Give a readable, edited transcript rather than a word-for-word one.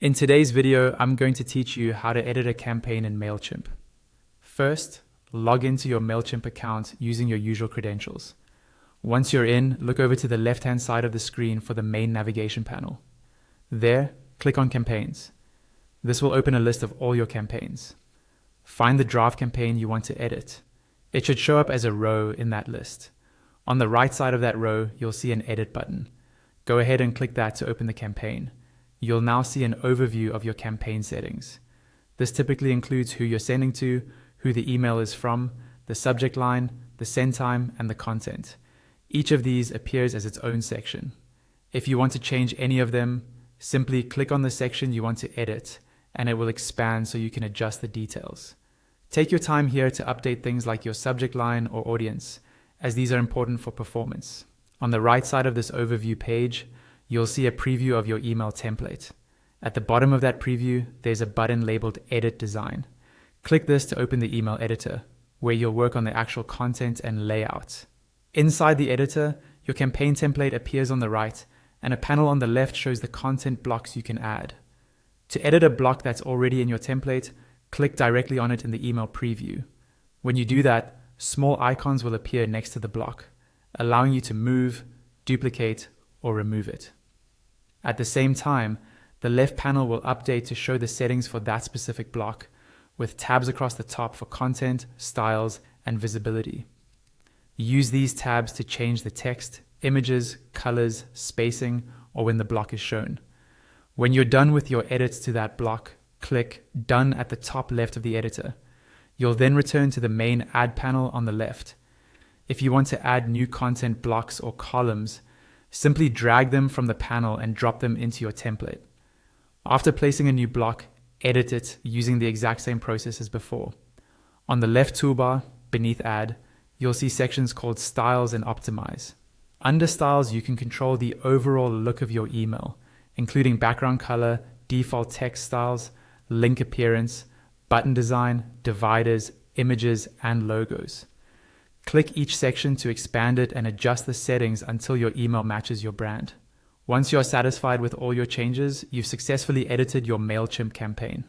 In today's video, I'm going to teach you how to edit a campaign in Mailchimp. First, log into your Mailchimp account using your usual credentials. Once you're in, look over to the left-hand side of the screen for the main navigation panel. There, click on Campaigns. This will open a list of all your campaigns. Find the draft campaign you want to edit. It should show up as a row in that list. On the right side of that row, you'll see an Edit button. Go ahead and click that to open the campaign. You'll now see an overview of your campaign settings. This typically includes who you're sending to, who the email is from, the subject line, the send time, and the content. Each of these appears as its own section. If you want to change any of them, simply click on the section you want to edit, and it will expand so you can adjust the details. Take your time here to update things like your subject line or audience, as these are important for performance. On the right side of this overview page, you'll see a preview of your email template. At the bottom of that preview, there's a button labeled Edit Design. Click this to open the email editor, where you'll work on the actual content and layout. Inside the editor, your campaign template appears on the right, and a panel on the left shows the content blocks you can add. To edit a block that's already in your template, click directly on it in the email preview. When you do that, small icons will appear next to the block, allowing you to move, duplicate, or remove it. At the same time, the left panel will update to show the settings for that specific block, with tabs across the top for content, styles, and visibility. Use these tabs to change the text, images, colors, spacing, or when the block is shown. When you're done with your edits to that block, click Done at the top left of the editor. You'll then return to the main Add panel on the left. If you want to add new content blocks or columns, simply drag them from the panel and drop them into your template. After placing a new block, edit it using the exact same process as before. On the left toolbar, beneath Add, you'll see sections called Styles and Optimize. Under Styles, you can control the overall look of your email, including background color, default text styles, link appearance, button design, dividers, images, and logos. Click each section to expand it and adjust the settings until your email matches your brand. Once you're satisfied with all your changes, you've successfully edited your Mailchimp campaign.